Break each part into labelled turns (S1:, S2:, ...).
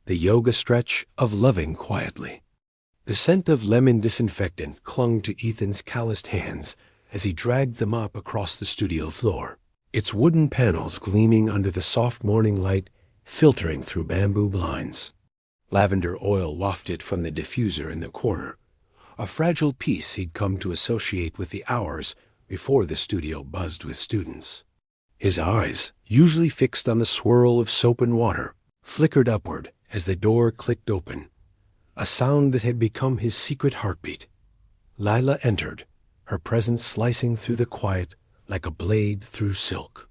S1: the yoga stretch of loving quietly. The scent of lemon disinfectant clung to Ethan's calloused hands as he dragged the mop across the studio floor, its wooden panels gleaming under the soft morning light filtering through bamboo blinds. Lavender oil wafted from the diffuser in the corner, a fragile piece he'd come to associate with the hours before the studio buzzed with students. His eyes, usually fixed on the swirl of soap and water, flickered upward as the door clicked open, a sound that had become his secret heartbeat. Lila entered, her presence slicing through the quiet like a blade through silk.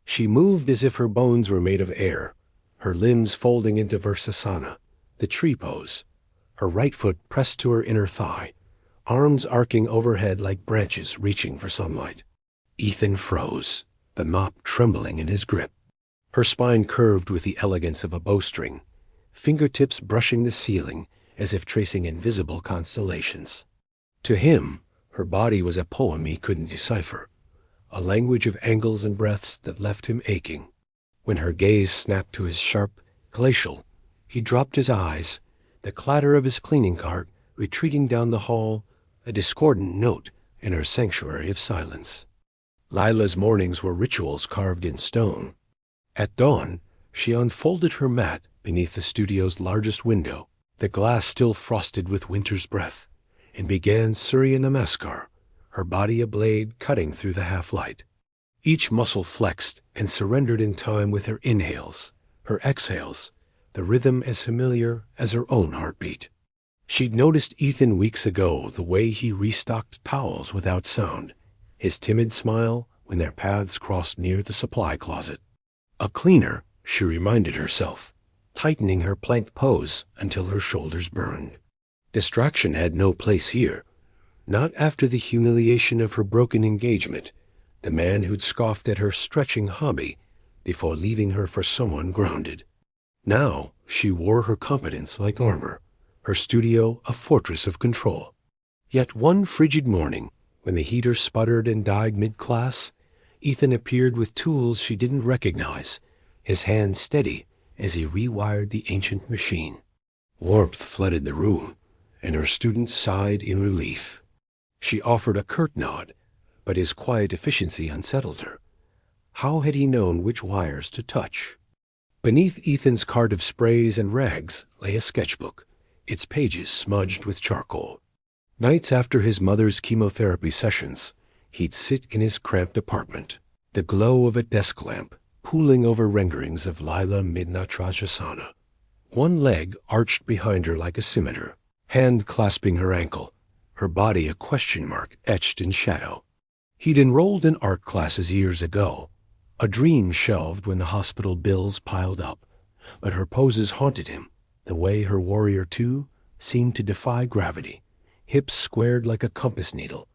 S1: She moved as if her bones were made of air, her limbs folding into Virabhadrasana, the tree pose, her right foot pressed to her inner thigh, arms arcing overhead like branches reaching for sunlight. Ethan froze, the mop trembling in his grip. Her spine curved with the elegance of a bowstring, fingertips brushing the ceiling as if tracing invisible constellations. To him, her body was a poem he couldn't decipher, a language of angles and breaths that left him aching. When her gaze snapped to his sharp, glacial, he dropped his eyes, the clatter of his cleaning cart retreating down the hall, a discordant note in her sanctuary of silence. Lila's mornings were rituals carved in stone. At dawn, she unfolded her mat beneath the studio's largest window, the glass still frosted with winter's breath, and began Surya Namaskar, her body a blade cutting through the half-light. Each muscle flexed and surrendered in time with her inhales, her exhales, the rhythm as familiar as her own heartbeat. She'd noticed Ethan weeks ago, the way he restocked towels without sound, his timid smile when their paths crossed near the supply closet. A cleaner, she reminded herself, tightening her plank pose until her shoulders burned. Distraction had no place here, not after the humiliation of her broken engagement, the man who'd scoffed at her stretching hobby before leaving her for someone grounded. Now she wore her competence like armor, her studio a fortress of control. Yet one frigid morning, when the heater sputtered and died mid-class, Ethan appeared with tools she didn't recognize, his hand steady as he rewired the ancient machine. Warmth flooded the room, and her student sighed in relief. She offered a curt nod, but his quiet efficiency unsettled her. How had he known which wires to touch? Beneath Ethan's cart of sprays and rags lay a sketchbook, its pages smudged with charcoal. Nights after his mother's chemotherapy sessions, he'd sit in his cramped apartment, the glow of a desk lamp pooling over renderings of Lila mid-Natrajasana. One leg arched behind her like a scimitar, hand clasping her ankle, her body a question mark etched in shadow. He'd enrolled in art classes years ago, a dream shelved when the hospital bills piled up, but her poses haunted him, the way her warrior two seemed to defy gravity, hips squared like a compass needle,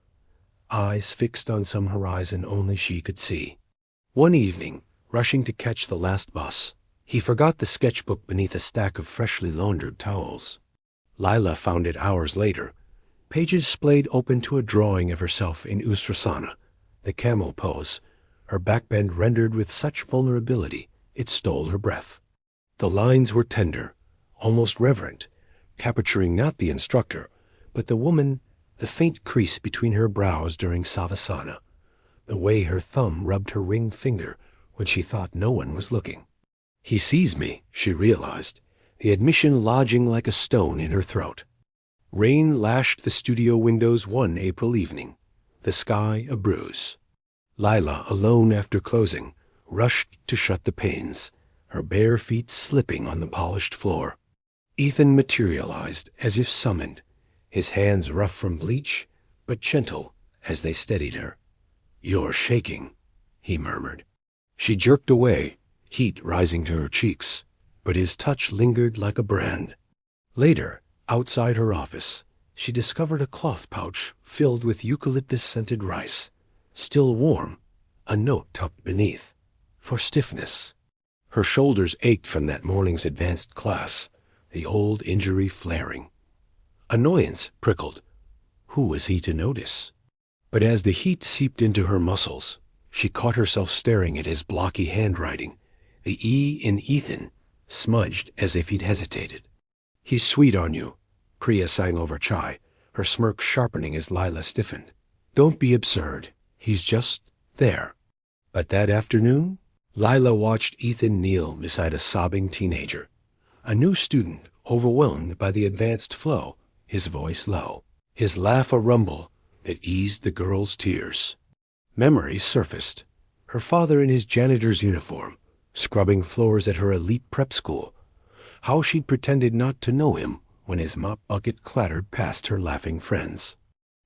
S1: eyes fixed on some horizon only she could see. One evening, rushing to catch the last bus, he forgot the sketchbook beneath a stack of freshly laundered towels. Lila found it hours later, pages splayed open to a drawing of herself in Utthita, the camel pose, her backbend rendered with such vulnerability it stole her breath. The lines were tender, almost reverent, capturing not the instructor, but the woman, the faint crease between her brows during Savasana, the way her thumb rubbed her ringed finger when she thought no one was looking. He sees me, she realized, the admission lodging like a stone in her throat. Rain lashed the studio windows one April evening, the sky a bruise. Lila, alone after closing, rushed to shut the panes, her bare feet slipping on the polished floor. Ethan materialized as if summoned, his hands rough from bleach, but gentle as they steadied her. "You're shaking," he murmured. She jerked away, heat rising to her cheeks, but his touch lingered like a brand. Later, outside her office, she discovered a cloth pouch filled with eucalyptus-scented rice, still warm, a note tucked beneath, for stiffness. Her shoulders ached from that morning's advanced class, the old injury flaring. Annoyance prickled. Who was he to notice? But as the heat seeped into her muscles, she caught herself staring at his blocky handwriting, the E in Ethan smudged as if he'd hesitated. "He's sweet on you," Priya sang over chai, her smirk sharpening as Lila stiffened. "Don't be absurd. He's just there." But that afternoon, Lila watched Ethan kneel beside a sobbing teenager, a new student overwhelmed by the advanced flow, his voice low, his laugh a rumble that eased the girl's tears. Memories surfaced. Her father in his janitor's uniform, scrubbing floors at her elite prep school. How she'd pretended not to know him when his mop bucket clattered past her laughing friends.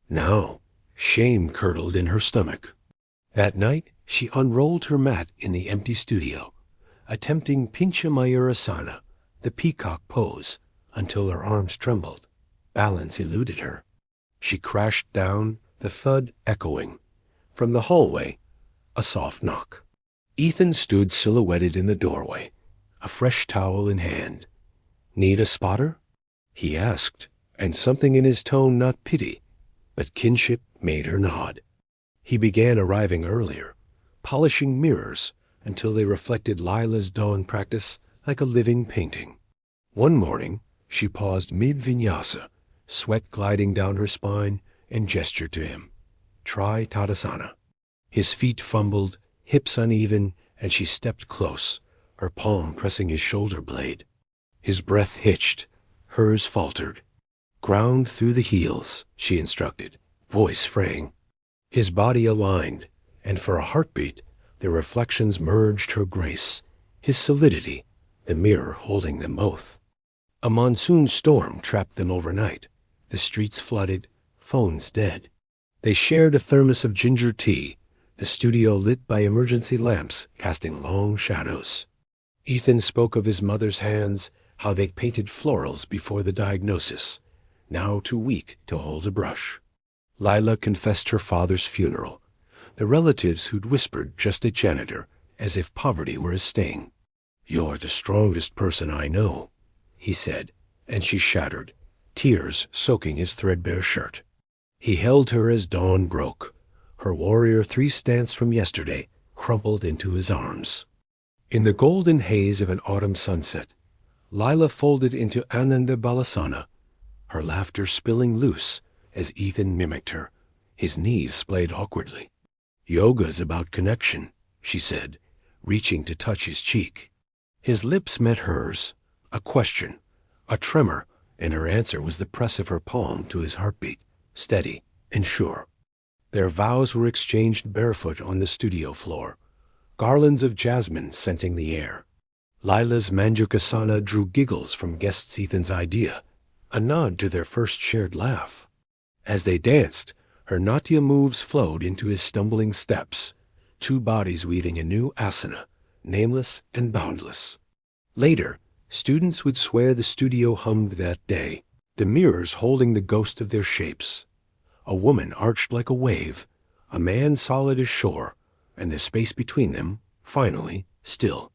S1: Now, shame curdled in her stomach. That night, she unrolled her mat in the empty studio, attempting Mayurasana, the peacock pose, until her arms trembled. Balance eluded her. She crashed down, the thud echoing. From the hallway, a soft knock. Ethan stood silhouetted in the doorway, a fresh towel in hand. "Need a spotter?" he asked, and something in his tone not pity, but kinship made her nod. He began arriving earlier, polishing mirrors until they reflected Lila's dawn practice like a living painting. One morning, she paused mid-vinyasa, sweat gliding down her spine, and gestured to him. "Try Tadasana." His feet fumbled, hips uneven, and she stepped close, her palm pressing his shoulder blade. His breath hitched, hers faltered. "Ground through the heels," she instructed, voice fraying. His body aligned, and for a heartbeat, their reflections merged her grace, his solidity, the mirror holding them both. A monsoon storm trapped them overnight, the streets flooded, phones dead. They shared a thermos of ginger tea, the studio lit by emergency lamps casting long shadows. Ethan spoke of his mother's hands, how they painted florals before the diagnosis, now too weak to hold a brush. Lila confessed her father's funeral, the relatives who'd whispered just a janitor, as if poverty were a stain. "You're the strongest person I know," he said, and she shattered, tears soaking his threadbare shirt. He held her as dawn broke, her warrior 3 stance from yesterday crumpled into his arms. In the golden haze of an autumn sunset, Lila folded into Ananda Balasana, her laughter spilling loose as Ethan mimicked her, his knees splayed awkwardly. "Yoga's about connection," she said, reaching to touch his cheek. His lips met hers, a question, a tremor, and her answer was the press of her palm to his heartbeat, steady and sure. Their vows were exchanged barefoot on the studio floor, garlands of jasmine scenting the air. Lila's Bhujangasana drew giggles from guests Ethan's idea, a nod to their first shared laugh. As they danced, her Natya moves flowed into his stumbling steps, 2 bodies weaving a new asana, nameless and boundless. Later, students would swear the studio hummed that day, the mirrors holding the ghost of their shapes. A woman arched like a wave, a man solid as shore, and the space between them, finally, still.